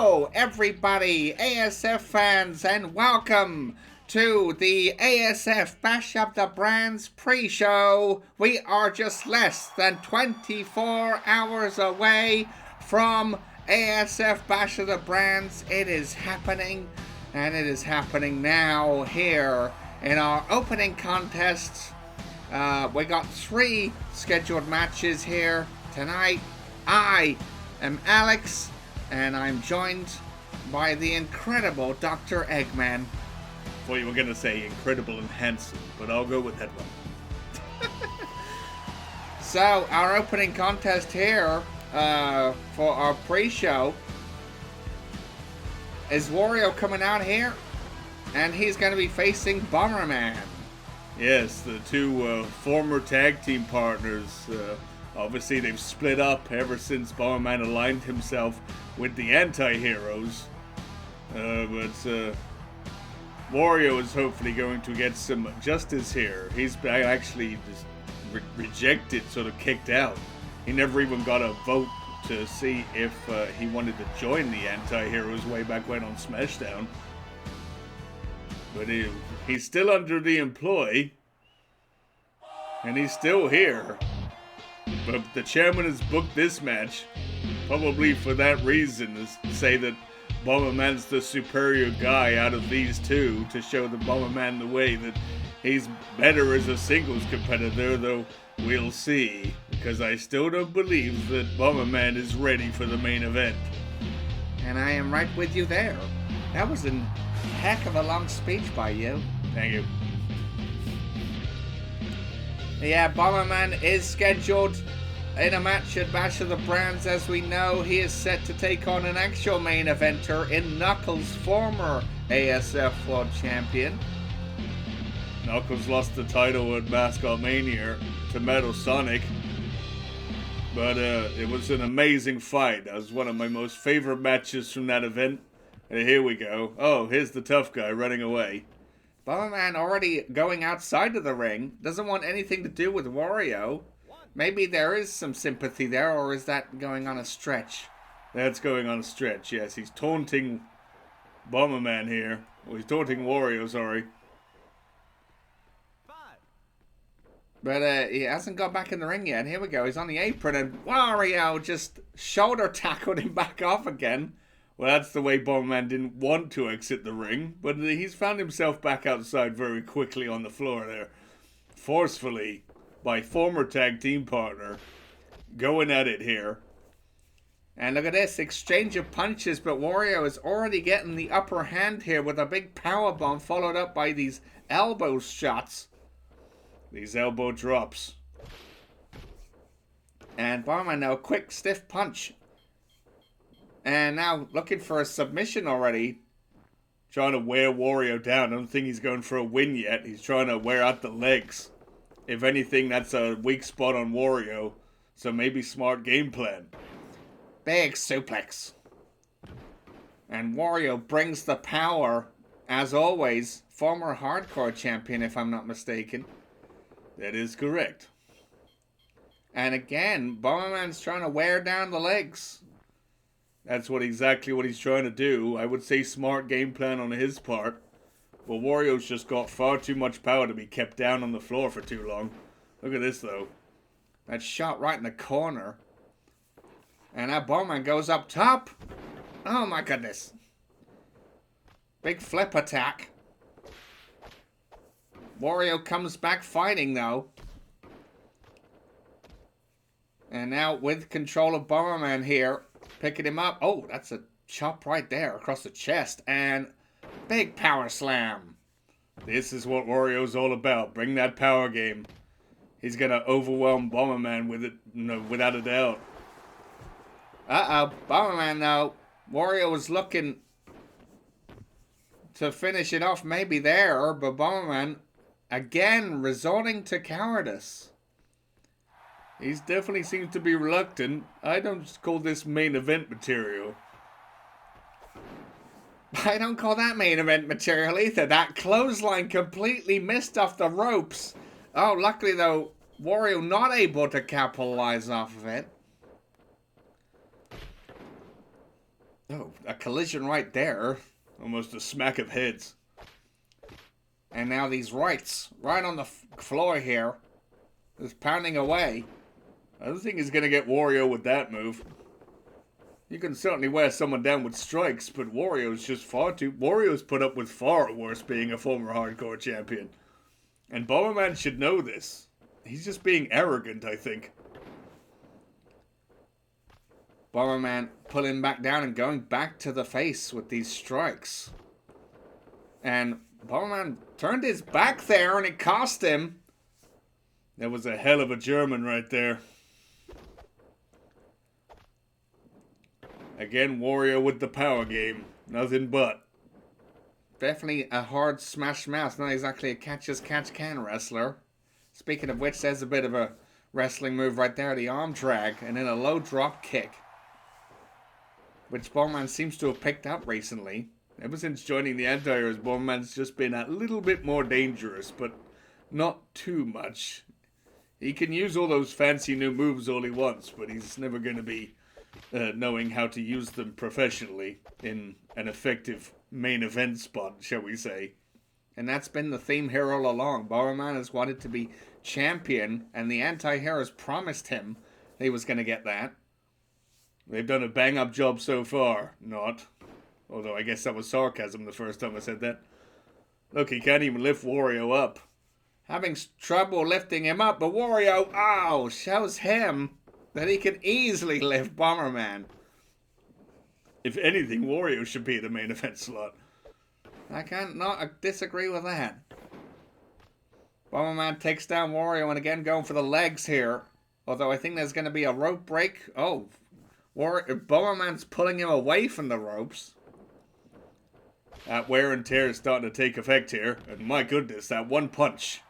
Hello, everybody, ASF fans, and welcome to the ASF Bash of the Brands pre-show. We are just less than 24 hours away from ASF Bash of the Brands. It is happening, and it is happening now here in our opening contest. We got 3 scheduled matches here tonight. I am Alex, and I'm joined by the incredible Dr. Eggman. Thought you were going to say incredible and handsome, but I'll go with that one. So, our opening contest here for our pre-show is Wario coming out here, and he's going to be facing Bomberman. Yes, the two former tag team partners. Obviously, they've split up ever since Bomberman aligned himself with the anti-heroes. But Wario is hopefully going to get some justice here. He's actually just rejected, sort of kicked out. He never even got a vote to see if he wanted to join the anti-heroes way back when on Smashdown. But he's still under the employ, and he's still here. But the chairman has booked this match, probably for that reason, is to say that Bomberman's the superior guy out of these two, to show the Bomberman the way that he's better as a singles competitor, though we'll see, because I still don't believe that Bomberman is ready for the main event. And I am right with you there. That was a heck of a long speech by you. Thank you. Yeah, Bomberman is scheduled in a match at Bash of the Brands. As we know, he is set to take on an actual main eventer in Knuckles, former ASF World Champion. Knuckles lost the title at Mascot Mania to Metal Sonic, but it was an amazing fight. That was one of my most favorite matches from that event. And here we go. Oh, here's the tough guy running away. Bomberman already going outside of the ring, doesn't want anything to do with Wario. Maybe there is some sympathy there, or is that going on a stretch? That's going on a stretch, yes. He's taunting Bomberman here. Well, he's taunting Wario, sorry. But he hasn't got back in the ring yet. Here we go. He's on the apron, and Wario just shoulder tackled him back off again. Well, that's the way Bomberman didn't want to exit the ring, but he's found himself back outside very quickly on the floor there. Forcefully, by former tag team partner, going at it here. And look at this, exchange of punches, but Wario is already getting the upper hand here with a big powerbomb, followed up by these elbow shots. These elbow drops. And Bomberman now, quick, stiff punch. And now looking for a submission already. Trying to wear Wario down. I don't think he's going for a win yet. He's trying to wear out the legs. If anything, that's a weak spot on Wario. So maybe smart game plan. Big suplex. And Wario brings the power, as always. Former hardcore champion, if I'm not mistaken. That is correct. And again, Bomberman's trying to wear down the legs. That's exactly what he's trying to do. I would say smart game plan on his part. But Wario's just got far too much power to be kept down on the floor for too long. Look at this, though. That shot right in the corner. And now Bomberman goes up top. Oh my goodness. Big flip attack. Wario comes back fighting, though. And now with control of Bomberman here. Picking him up. Oh, that's a chop right there across the chest. And big power slam. This is what Wario's all about. Bring that power game. He's going to overwhelm Bomberman with it, without a doubt. Uh-oh. Bomberman, though. Wario was looking to finish it off maybe there. But Bomberman, again, resorting to cowardice. He definitely seems to be reluctant. I don't call this main event material. I don't call that main event material either. That clothesline completely missed off the ropes. Oh, luckily though, Wario not able to capitalize off of it. Oh, a collision right there. Almost a smack of heads. And now these rights, right on the floor here, just pounding away. I don't think he's going to get Wario with that move. You can certainly wear someone down with strikes, but Wario's just far too... Wario's put up with far worse being a former hardcore champion. And Bomberman should know this. He's just being arrogant, I think. Bomberman pulling back down and going back to the face with these strikes. And Bomberman turned his back there and it cost him. That was a hell of a German right there. Again, Wario with the power game. Nothing but. Definitely a hard smash mouth. Not exactly a catch-as-catch-can wrestler. Speaking of which, there's a bit of a wrestling move right there. The arm drag and then a low drop kick. Which Bomberman seems to have picked up recently. Ever since joining the Anti-Heroes, Bomberman's just been a little bit more dangerous, but not too much. He can use all those fancy new moves all he wants, but he's never going to be knowing how to use them professionally in an effective main event spot, shall we say. And that's been the theme here all along. Bomberman has wanted to be champion, and the Anti-Heroes promised him he was going to get that. They've done a bang-up job so far. Not. Although I guess that was sarcasm the first time I said that. Look, he can't even lift Wario up. Having trouble lifting him up, but Wario, shows him that he can easily lift Bomberman. If anything, Wario should be the main event slot. I can't not disagree with that. Bomberman takes down Wario and again going for the legs here. Although I think there's going to be a rope break. Oh, Bomberman's pulling him away from the ropes. That wear and tear is starting to take effect here. And my goodness, that one punch.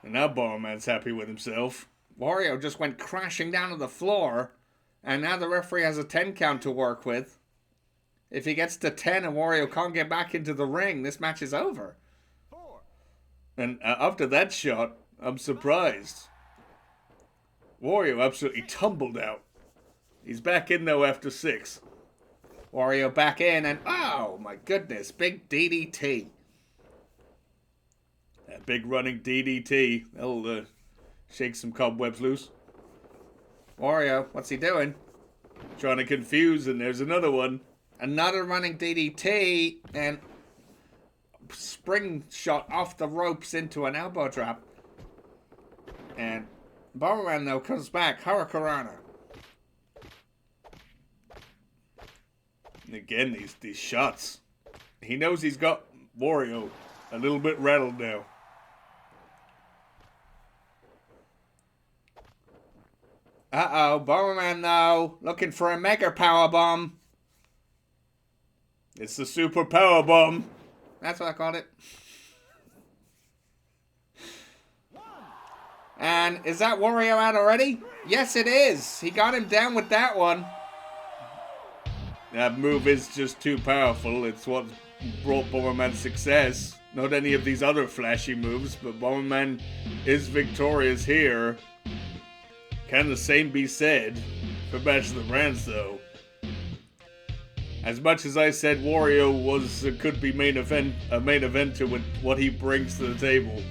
And now Bomberman's happy with himself. Wario just went crashing down to the floor. And now the referee has a 10 count to work with. If he gets to 10 and Wario can't get back into the ring, this match is over. And after that shot, I'm surprised. Wario absolutely tumbled out. He's back in though after 6. Wario back in and oh my goodness, big DDT. That big running DDT. That'll shake some cobwebs loose. Wario, what's he doing? Trying to confuse, and there's another one. Another running DDT and spring shot off the ropes into an elbow drop. And Bomberman though comes back, Hurricanrana. And again, these shots. He knows he's got Wario a little bit rattled now. Uh-oh, Bomberman though, looking for a mega power bomb. It's the super power bomb. That's what I called it. And is that Wario out already? Yes, it is. He got him down with that one. That move is just too powerful. It's what brought Bomberman success. Not any of these other flashy moves, but Bomberman is victorious here. Can the same be said for Bash of the Brands, though? As much as I said Wario could be a main eventer with what he brings to the table,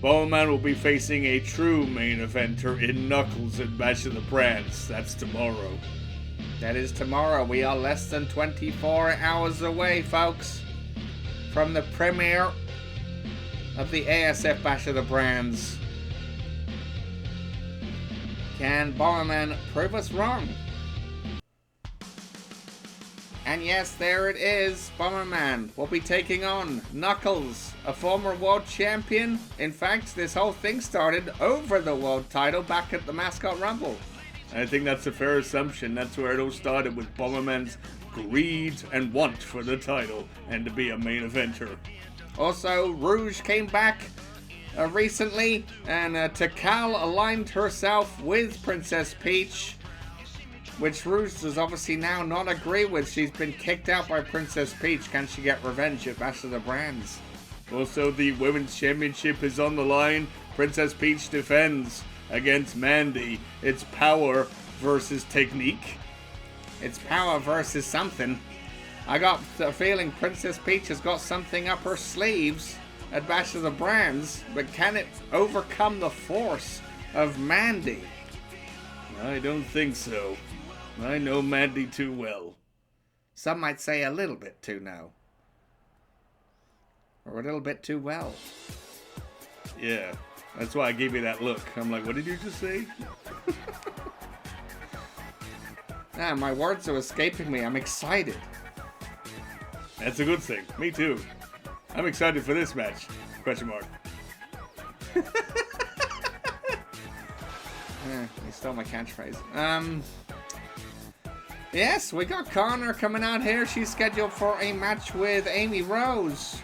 Bomberman will be facing a true main eventer in Knuckles and Bash of the Brands. That's tomorrow. That is tomorrow. We are less than 24 hours away, folks, from the premiere of the ASF Bash of the Brands. Can Bomberman prove us wrong? And yes, there it is. Bomberman will be taking on Knuckles, a former world champion. In fact, this whole thing started over the world title back at the Mascot Rumble. I think that's a fair assumption. That's where it all started, with Bomberman's greed and want for the title and to be a main eventer. Also, Rouge came back recently, and Takal aligned herself with Princess Peach, which Rouge does obviously now not agree with. She's been kicked out by Princess Peach. Can she get revenge at Bash of the Brands? Also, the Women's Championship is on the line. Princess Peach defends against Mandy. It's power versus technique. It's power versus something. I got the feeling Princess Peach has got something up her sleeves at Bash of the Brands, but can it overcome the force of Mandy? I don't think so. I know Mandy too well. Some might say a little bit too now. Or a little bit too well. Yeah, that's why I gave you that look. I'm like, what did you just say? Ah, my words are escaping me. I'm excited. That's a good thing. Me too. I'm excited for this match. Question mark. You stole my catchphrase. Yes, we got Connor coming out here. She's scheduled for a match with Amy Rose,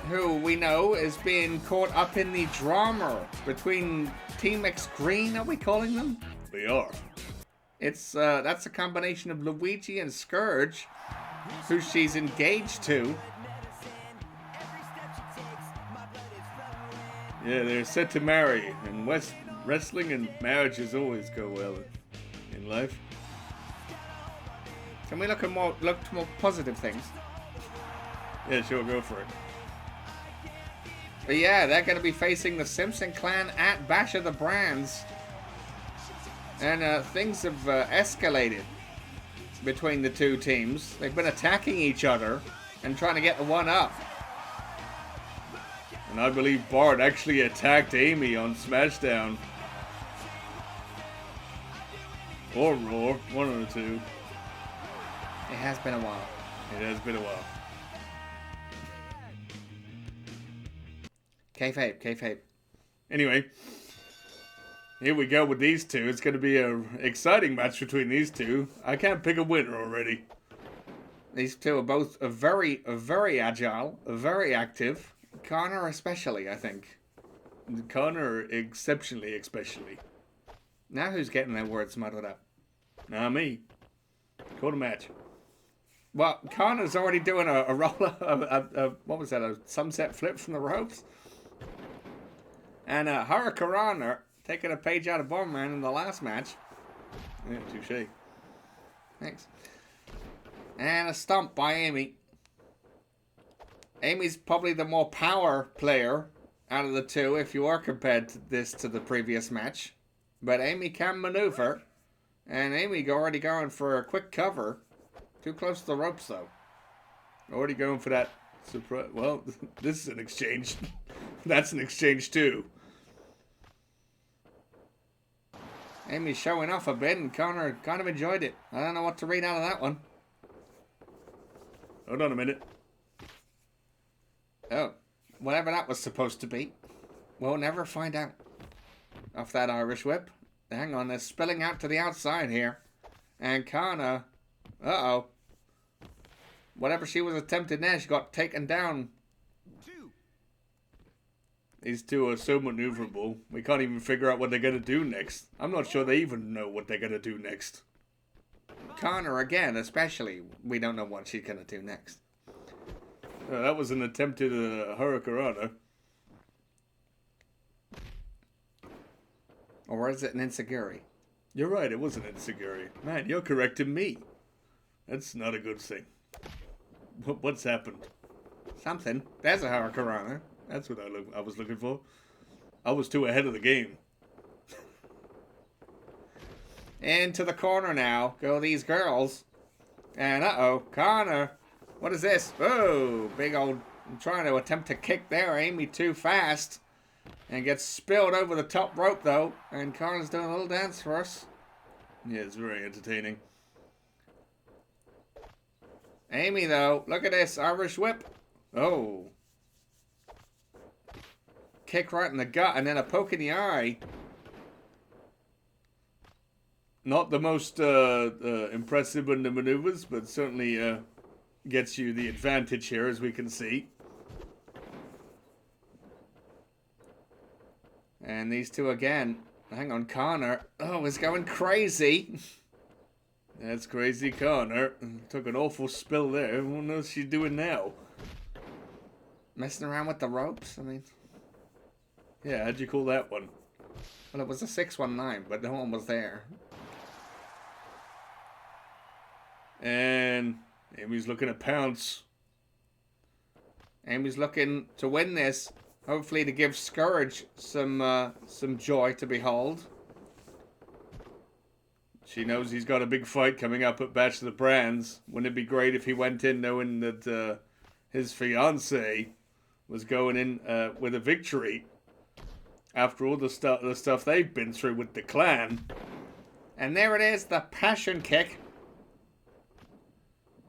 who we know is being caught up in the drama between Team X Green, are we calling them? We are. That's a combination of Luigi and Scourge, who she's engaged to. Yeah, they're set to marry, and wrestling and marriages always go well in life. Can we look to more positive things? Yeah, sure, go for it. But yeah, they're going to be facing the Simpson clan at Bash of the Brands. And things have escalated between the two teams. They've been attacking each other and trying to get the one up. And I believe Bart actually attacked Amy on SmackDown. Or Raw, one of the two. It has been a while. It has been a while. Kayfabe. Anyway, here we go with these two. It's going to be an exciting match between these two. I can't pick a winner already. These two are both very agile, very active. Connor especially, I think. Connor exceptionally, especially. Now who's getting their words muddled up? Not me. Call the match. Well, Connor's already doing a roller, what was that, a sunset flip from the ropes? And Hurricanrana taking a page out of Bomberman in the last match. Yeah, touche. Thanks. And a stomp by Amy. Amy's probably the more power player out of the two if you are compared this to the previous match. But Amy can maneuver. And Amy already going for a quick cover. Too close to the ropes though. Already going for that surprise. Well, this is an exchange. That's an exchange too. Amy's showing off a bit and Connor kind of enjoyed it. I don't know what to read out of that one. Hold on a minute. Oh, whatever that was supposed to be. We'll never find out. Off that Irish whip. Hang on, they're spilling out to the outside here. And Connor, uh-oh. Whatever she was attempting there, she got taken down. These two are so maneuverable. We can't even figure out what they're going to do next. I'm not sure they even know what they're going to do next. Connor, again, especially, we don't know what she's going to do next. That was an attempted Hurricanrana. Or is it an enziguri? You're right, it was an enziguri. Man, you're correcting me. That's not a good thing. What's happened? Something. There's a Hurricanrana. That's what I was looking for. I was too ahead of the game. Into the corner now go these girls. And uh-oh, Connor. What is this? Oh, big old... I'm trying to attempt to kick there. Amy too fast. And gets spilled over the top rope, though. And Connor's doing a little dance for us. Yeah, it's very entertaining. Amy, though. Look at this. Irish whip. Oh. Kick right in the gut and then a poke in the eye. Not the most impressive in the maneuvers, but certainly gets you the advantage here, as we can see. And these two again. Hang on, Connor. Oh, it's going crazy. That's crazy, Connor. Took an awful spill there. What knows she's doing now? Messing around with the ropes? I mean... Yeah, how'd you call that one? Well, it was a 619, but no one was there. And Amy's looking to pounce. Amy's looking to win this. Hopefully to give Scourge some joy to behold. She knows he's got a big fight coming up at Bash of the Brands. Wouldn't it be great if he went in knowing that his fiancée was going in with a victory after all the stuff they've been through with the clan. And there it is, the passion kick.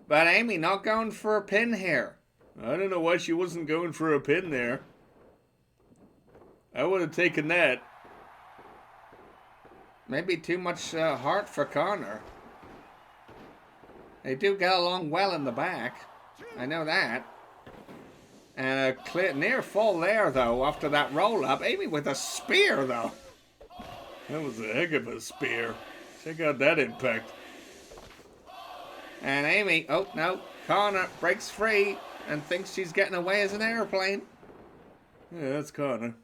But Amy not going for a pin here. I don't know why she wasn't going for a pin there. I would have taken that. Maybe too much heart for Connor. They do get along well in the back. I know that. And a clear, near fall there, though, after that roll-up. Amy with a spear, though. That was a heck of a spear. Check out that impact. And Amy, oh no, Connor breaks free and thinks she's getting away as an airplane. Yeah, that's Connor.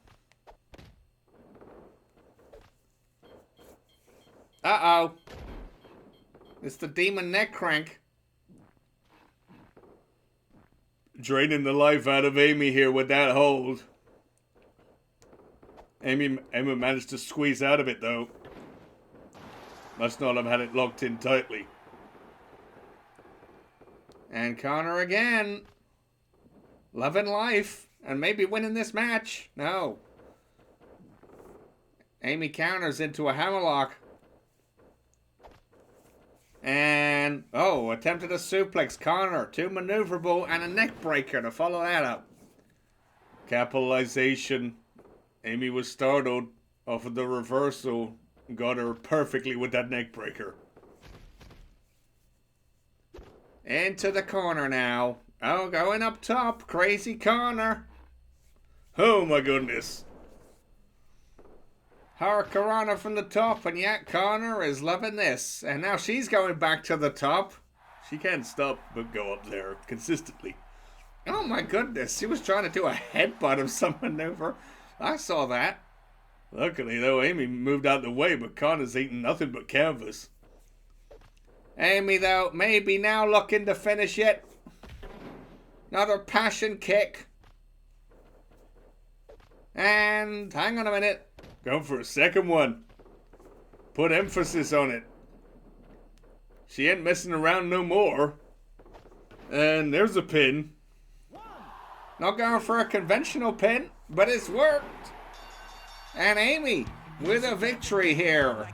Uh-oh. It's the demon neck crank. Draining the life out of Amy here with that hold. Emma managed to squeeze out of it, though. Must not have had it locked in tightly. And Connor again. Loving life. And maybe winning this match. No. Amy counters into a hammerlock. And, oh, attempted a suplex. Connor, too maneuverable, and a neck breaker to follow that up. Capitalization. Amy was startled off of the reversal. Got her perfectly with that neck breaker. Into the corner now. Oh, going up top. Crazy Connor. Oh my goodness. Hurricanrana from the top, and yet Connor is loving this. And now she's going back to the top. She can't stop but go up there consistently. Oh my goodness, she was trying to do a headbutt of some maneuver. I saw that. Luckily though, Amy moved out the way, but Connor's eating nothing but canvas. Amy though, maybe now looking to finish it. Another passion kick. And hang on a minute. Going for a second one. Put emphasis on it. She ain't messing around no more. And there's a pin. Not going for a conventional pin, but it's worked. And Amy with a victory here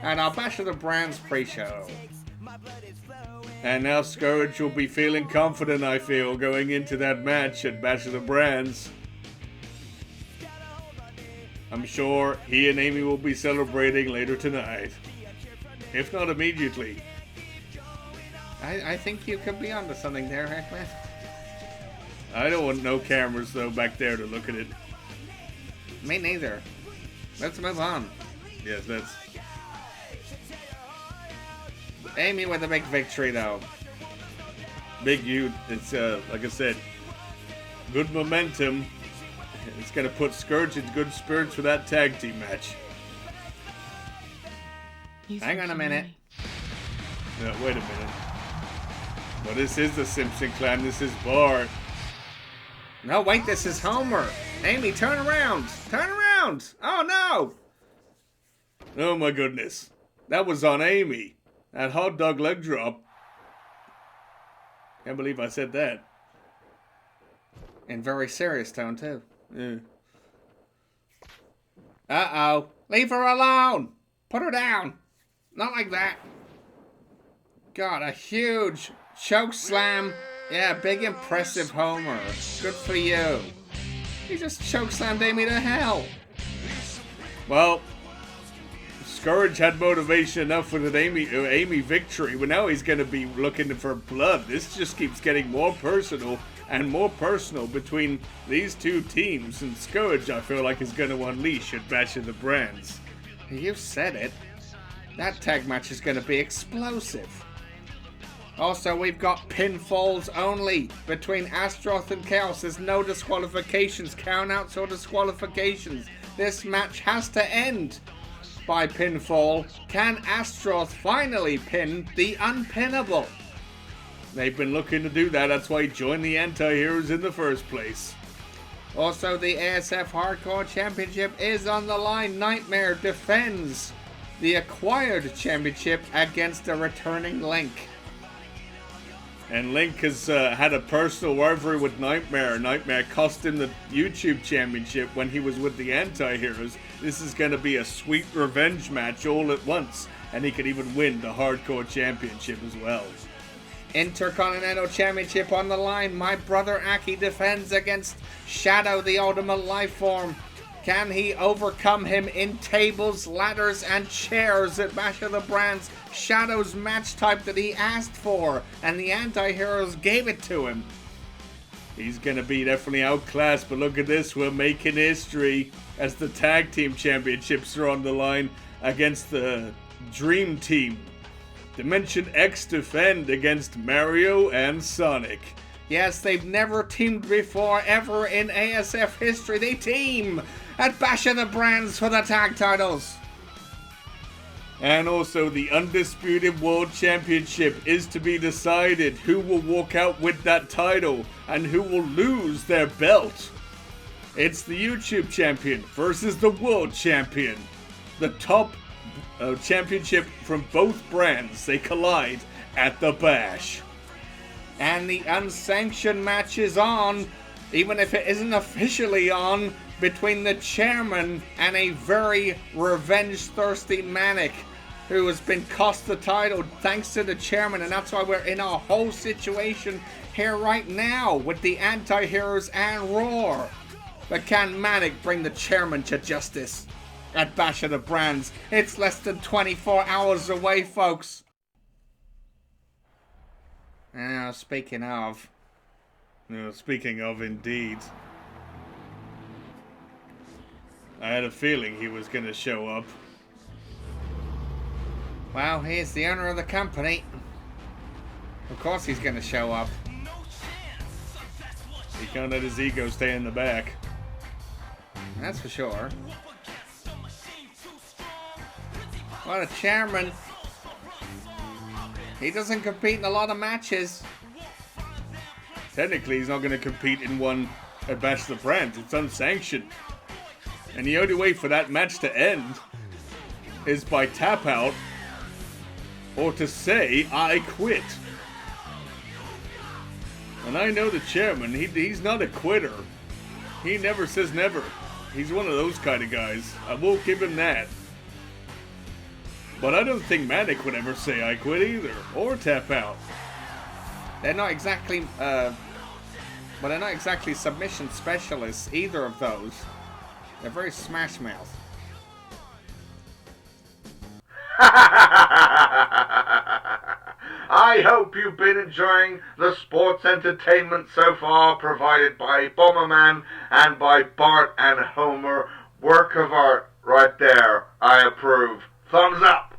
at our Bash of the Brands pre-show. And now Scourge will be feeling confident, I feel, going into that match at Bash of the Brands. I'm sure he and Amy will be celebrating later tonight. If not immediately. I think you could be onto something there, Heckman. I don't want no cameras, though, back there to look at it. Me neither. Let's move on. Yes, let's. Amy with a big victory, though. Big huge. It's, like I said, good momentum. It's going to put Scourge in good spirits for that tag team match. Hang on a minute. No, wait a minute. Well, this is the Simpson clan. This is Bart. No, wait, this is Homer. Amy, turn around. Turn around. Oh, no. Oh, my goodness. That was on Amy. That hot dog leg drop. Can't believe I said that. In very serious tone, too. Yeah. Uh-oh. Leave her alone. Put her down. Not like that. God, a huge choke slam. Yeah, big impressive Homer. Good for you. He just choke slammed Amy to hell. Well, Scourge had motivation enough with an Amy victory, but now he's going to be looking for blood. This just keeps getting more personal and more personal between these two teams, and Scourge, I feel like, is going to unleash at Bash of the Brands. You said it. That tag match is going to be explosive. Also, we've got pinfalls only between Astroth and Chaos. There's no disqualifications, countouts or disqualifications. This match has to end by pinfall. Can Astroth finally pin the unpinnable? They've been looking to do that. That's why he joined the Anti-Heroes in the first place. Also, the ASF Hardcore Championship is on the line. Nightmare defends the acquired championship against a returning Link. And Link has had a personal rivalry with Nightmare. Nightmare cost him the YouTube Championship when he was with the Anti-Heroes. This is going to be a sweet revenge match all at once. And he could even win the Hardcore Championship as well. Intercontinental Championship on the line. My brother Aki defends against Shadow, the Ultimate Lifeform. Can he overcome him in tables, ladders, and chairs at Bash of the Brands? Shadow's match type that he asked for, and the Anti-Heroes gave it to him. He's going to be definitely outclassed, but look at this. We're making history as the Tag Team Championships are on the line against the Dream Team. Dimension X defend against Mario and Sonic. Yes, they've never teamed before, ever in ASF history. They team at Bash of the Brands for the tag titles. And also, the Undisputed World Championship is to be decided who will walk out with that title and who will lose their belt. It's the YouTube Champion versus the World Champion. The top championship from both brands. They collide at the Bash. And the unsanctioned match is on, even if it isn't officially on, between the chairman and a very revenge-thirsty Manic, who has been cost the title thanks to the chairman, and that's why we're in a whole situation here right now with the Anti-Heroes and Roar. But can Manic bring the chairman to justice at Bash of the Brands? It's less than 24 hours away, folks. Now, speaking of indeed. I had a feeling he was going to show up. Well, he's the owner of the company. Of course he's going to show up. He can't let his ego stay in the back. That's for sure. Well, the chairman, he doesn't compete in a lot of matches. Technically, he's not going to compete in one at Bash of the Brands. It's unsanctioned. And the only way for that match to end is by tap out or to say, I quit. And I know the chairman, he's not a quitter. He never says never. He's one of those kind of guys. I will give him that. But I don't think Manic would ever say I quit either, or tap out. They're not exactly, they're not exactly submission specialists, either of those. They're very smash mouth. I hope you've been enjoying the sports entertainment so far provided by Bomberman and by Bart and Homer. Work of art right there. I approve. Thumbs up.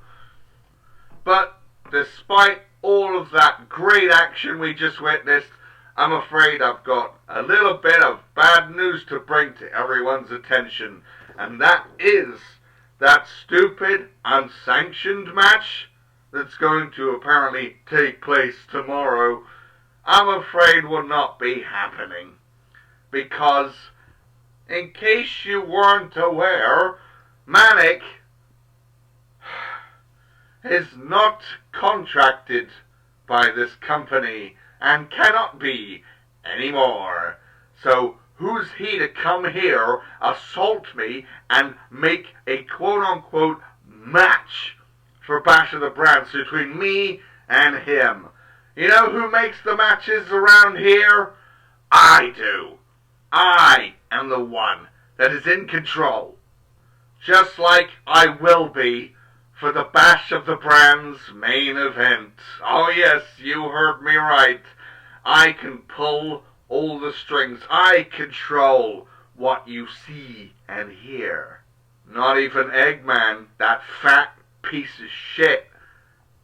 But despite all of that great action we just witnessed, I'm afraid I've got a little bit of bad news to bring to everyone's attention. And that is that stupid, unsanctioned match that's going to apparently take place tomorrow, I'm afraid will not be happening. Because, in case you weren't aware, Manic is not contracted by this company and cannot be anymore. So who's he to come here, assault me, and make a quote-unquote match for Bash of the Brands between me and him? You know who makes the matches around here? I do. I am the one that is in control. Just like I will be for the Bash of the Brands main event. Oh yes, you heard me right. I can pull all the strings. I control what you see and hear. Not even Eggman, that fat piece of shit,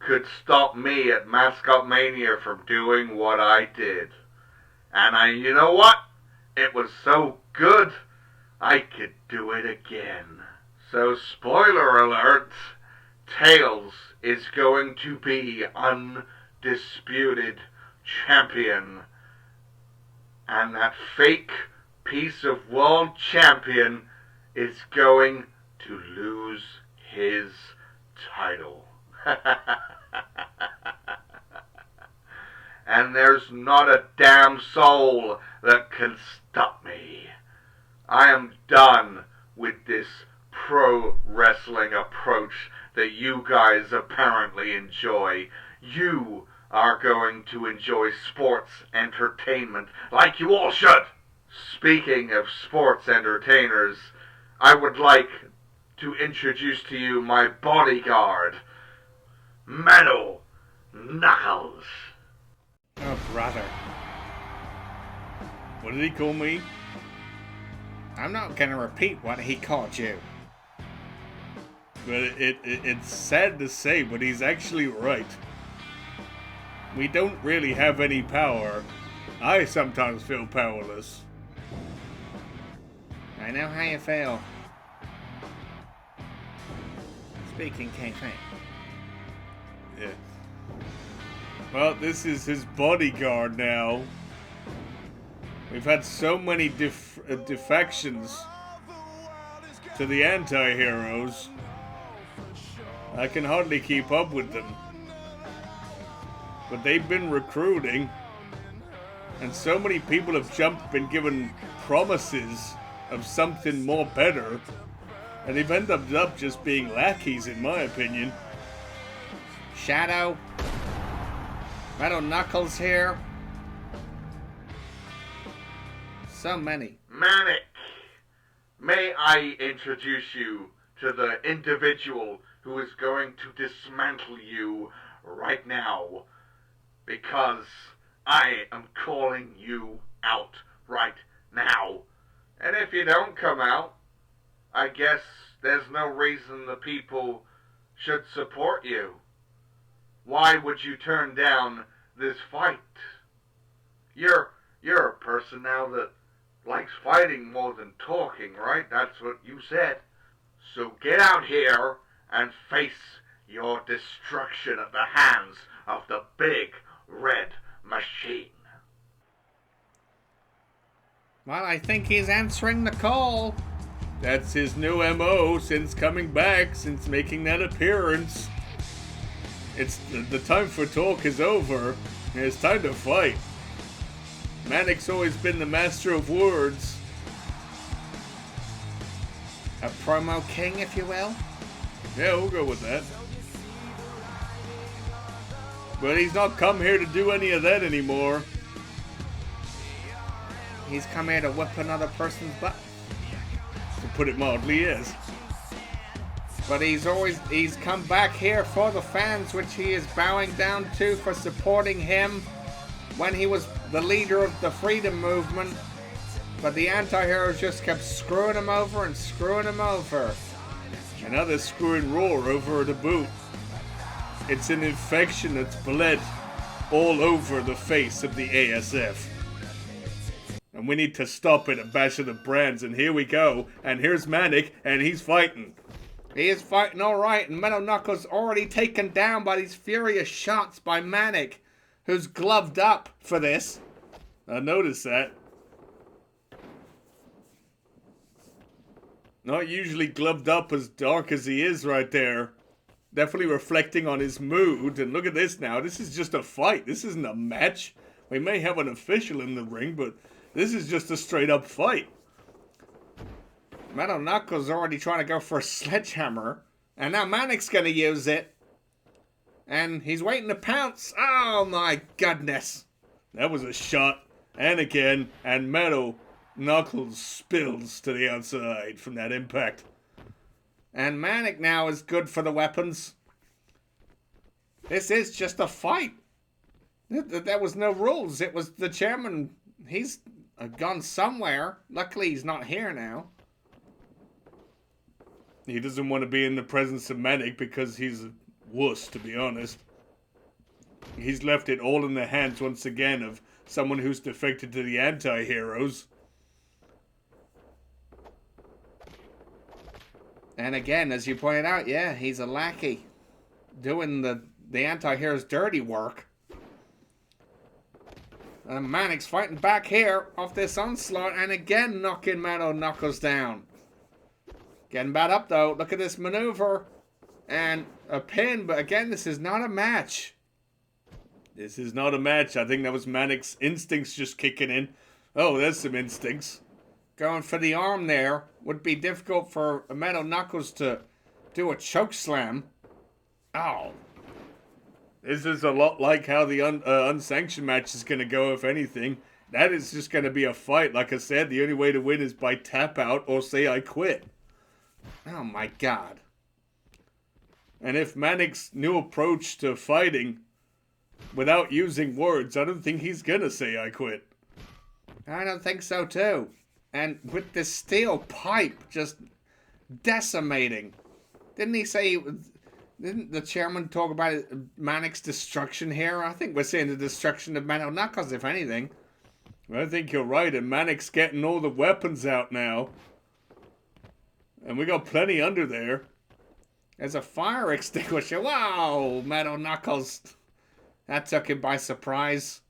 could stop me at Mascot Mania from doing what I did. And you know what? It was so good, I could do it again. So spoiler alert, Tails is going to be undisputed champion. And that fake piece of world champion is going to lose his title. And there's not a damn soul that can stop me. I am done with this pro wrestling approach that you guys apparently enjoy. You are going to enjoy sports entertainment like you all should. Speaking of sports entertainers, I would like to introduce to you my bodyguard, Metal Knuckles. Oh, brother. What did he call me? I'm not gonna repeat what he called you. But it's sad to say, but he's actually right. We don't really have any power. I sometimes feel powerless. I know how you feel. Speaking kayfabe. Yeah. Well, this is his bodyguard now. We've had so many defections to the anti-heroes. I can hardly keep up with them. But they've been recruiting. And so many people have been given promises of something more better. And they've ended up just being lackeys, in my opinion. Shadow. Metal Knuckles here. So many. Manic, may I introduce you to the individual who is going to dismantle you right now, because I am calling you out right now. And if you don't come out, I guess there's no reason the people should support you. Why would you turn down this fight? You're a person now that likes fighting more than talking, right? That's what you said. So get out here and face your destruction at the hands of the big red machine. Well, I think he's answering the call. That's his new MO since coming back, since making that appearance. It's the time for talk is over, and it's time to fight. Manic's always been the master of words. A promo king, if you will. Yeah, we'll go with that. But he's not come here to do any of that anymore. He's come here to whip another person's butt. To put it mildly, yes. But he's come back here for the fans, which he is bowing down to for supporting him when he was the leader of the freedom movement. But the anti-heroes just kept screwing him over and screwing him over. And now they're screwing Raw over to boot. It's an infection that's bled all over the face of the ASF. And we need to stop it at Bash of the Brands, and here we go. And here's Manic, and he's fighting. He is fighting alright, and Metal Knuckles already taken down by these furious shots by Manic, who's gloved up for this. I noticed that. Not usually gloved up as dark as he is right there. Definitely reflecting on his mood. And look at this now. This is just a fight. This isn't a match. We may have an official in the ring, but this is just a straight up fight. Metal Knuckles already trying to go for a sledgehammer. And now Manic's going to use it. And he's waiting to pounce. Oh my goodness. That was a shot. And again. And Metal Knuckles spills to the outside from that impact. And Manic now is good for the weapons. This is just a fight. There was no rules. It was the chairman. He's gone somewhere. Luckily, he's not here now. He doesn't want to be in the presence of Manic because he's a wuss, to be honest. He's left it all in the hands, once again, of someone who's defected to the anti-heroes. And again, as you pointed out, yeah, he's a lackey. Doing the anti-hero's dirty work. And Manic's fighting back here off this onslaught and again knocking Metal Knuckles down. Getting back up though. Look at this maneuver. And a pin, but again, this is not a match. This is not a match. I think that was Manic's instincts just kicking in. Oh, there's some instincts. Going for the arm there. Would be difficult for Metal Knuckles to do a choke slam. Oh. This is a lot like how the unsanctioned match is going to go, if anything. That is just going to be a fight. Like I said, the only way to win is by tap out or say I quit. Oh my god. And if Manic's new approach to fighting without using words, I don't think he's going to say I quit. I don't think so too. And with this steel pipe just decimating. Didn't he say... Didn't the chairman talk about Manic's destruction here? I think we're seeing the destruction of Metal Knuckles, if anything. Well, I think you're right, and Manic's getting all the weapons out now. And we got plenty under there. There's a fire extinguisher. Wow, Metal Knuckles. That took him by surprise.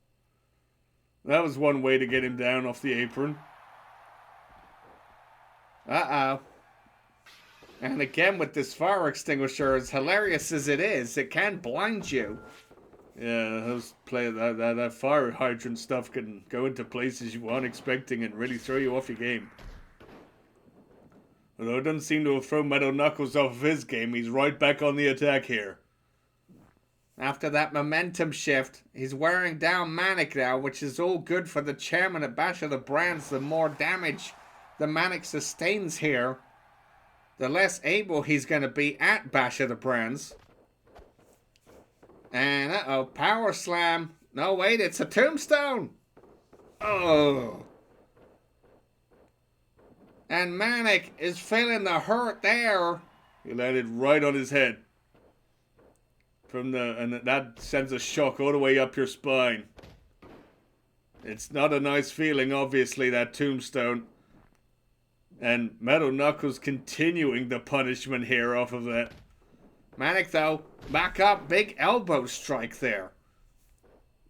That was one way to get him down off the apron. Uh-oh. And again, with this fire extinguisher, as hilarious as it is, it can blind you. Yeah, that fire hydrant stuff can go into places you aren't expecting and really throw you off your game. Although it doesn't seem to have thrown Metal Knuckles off of his game, he's right back on the attack here. After that momentum shift, he's wearing down Manic now, which is all good for the chairman at Bash of the Brands. The more damage the Manic sustains here, the less able he's going to be at Bash of the Brands. And, uh-oh, power slam. No, wait, it's a tombstone. Oh. And Manic is feeling the hurt there. He landed right on his head. And that sends a shock all the way up your spine. It's not a nice feeling, obviously, that tombstone. And Metal Knuckles continuing the punishment here off of that. Manic, though, back up. Big elbow strike there.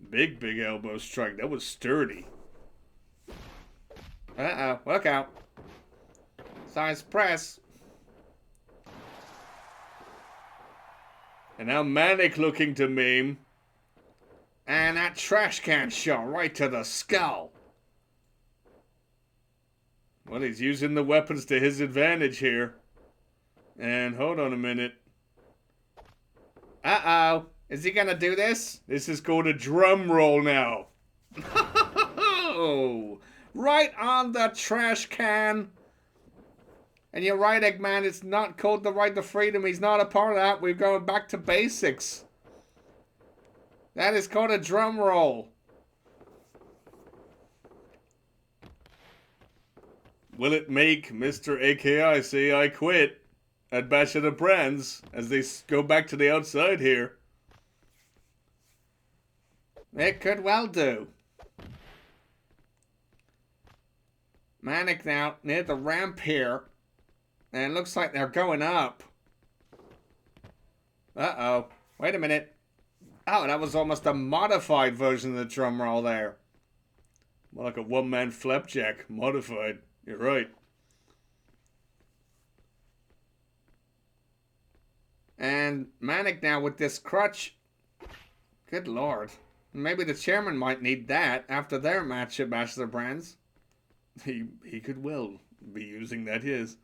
Big elbow strike. That was sturdy. Uh-oh. Look out. Size press. And now Manic looking to maim. And that trash can shot right to the skull. Well, he's using the weapons to his advantage here. And hold on a minute. Uh-oh. Is he going to do this? This is called a drum roll now. Oh, right on the trash can. And you're right, Eggman. It's not called the right to freedom. He's not a part of that. We're going back to basics. That is called a drum roll. Will it make Mr. AKI say I quit at Bash of the Brands as they go back to the outside here? It could well do. Manic now near the ramp here. And it looks like they're going up. Uh-oh. Wait a minute. Oh, that was almost a modified version of the drum roll there. More like a one-man flapjack. Modified. You're right. And Manic now with this crutch. Good lord. Maybe the chairman might need that after their match at Bash of the Brands. He could well be using that, yes.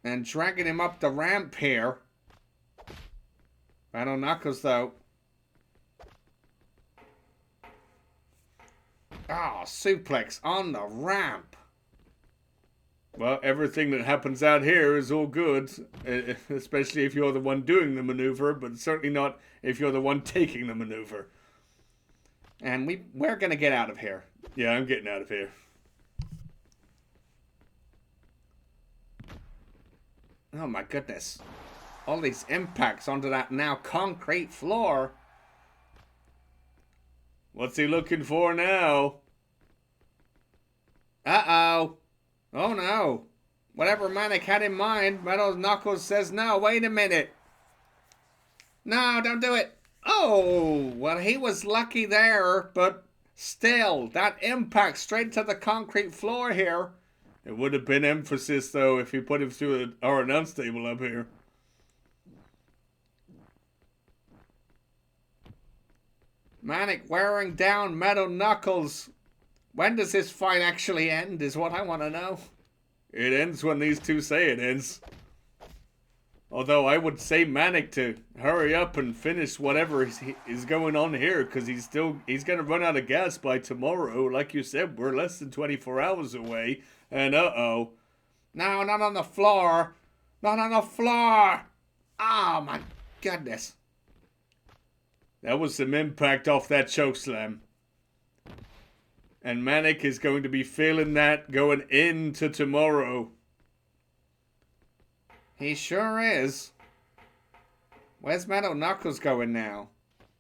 And dragging him up the ramp here. Metal Knuckles, though. Ah, suplex on the ramp. Well, everything that happens out here is all good, especially if you're the one doing the maneuver, but certainly not if you're the one taking the maneuver. And we're going to get out of here. Yeah, I'm getting out of here. Oh my goodness. All these impacts onto that now concrete floor. What's he looking for now? Uh-oh. Oh no. Whatever Manic had in mind, Metal Knuckles says no. Wait a minute. No, don't do it. Oh, well, he was lucky there, but still, that impact straight to the concrete floor here. It would have been emphasis, though, if he put him through our announce table up here. Manic wearing down Metal Knuckles. When does this fight actually end is what I want to know. It ends when these two say it ends. Although I would say Manic to hurry up and finish whatever is going on here, because he's going to run out of gas by tomorrow. Like you said, we're less than 24 hours away. And uh-oh. No, not on the floor. Not on the floor. Oh, my goodness. That was some impact off that chokeslam. And Manic is going to be feeling that going into tomorrow. He sure is. Where's Metal Knuckles going now?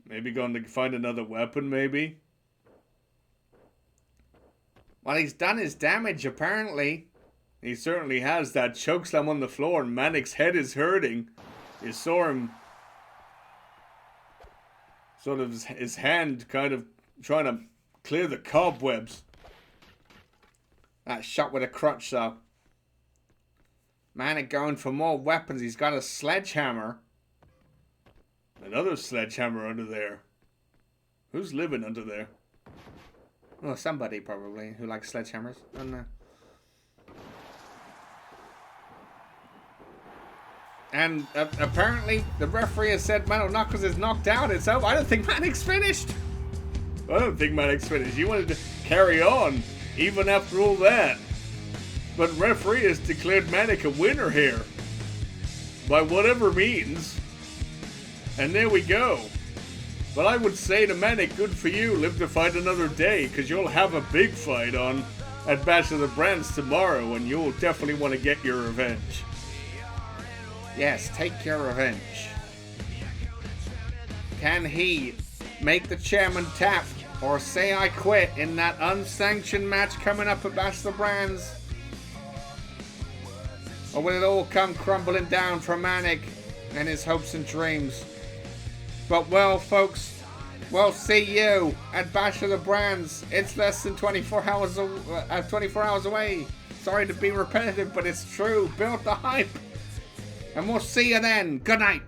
Maybe going to find another weapon, maybe? Well, he's done his damage, apparently. He certainly has. That chokeslam on the floor and Manic's head is hurting. You saw him, sort of his hand kind of trying to clear the cobwebs. That shot with a crutch, though. Manic going for more weapons. He's got a sledgehammer. Another sledgehammer under there. Who's living under there? Well, somebody probably who likes sledgehammers. I don't know. And apparently the referee has said Metal Knuckles is knocked out. It's over. I don't think Manic's finished. I don't think Manic's finished. You wanted to carry on even after all that. But referee has declared Manic a winner here. By whatever means. And there we go. But I would say to Manic, good for you. Live to fight another day. Because you'll have a big fight on at Bash of the Brands tomorrow. And you'll definitely want to get your revenge. Yes, take your revenge. Can he make the chairman tap or say I quit in that unsanctioned match coming up at Bash of the Brands? Or will it all come crumbling down for Manic and his hopes and dreams? But well, folks, we'll see you at Bash of the Brands. It's less than 24 hours away. Sorry to be repetitive, but it's true. Build the hype. And we'll see you then. Good night.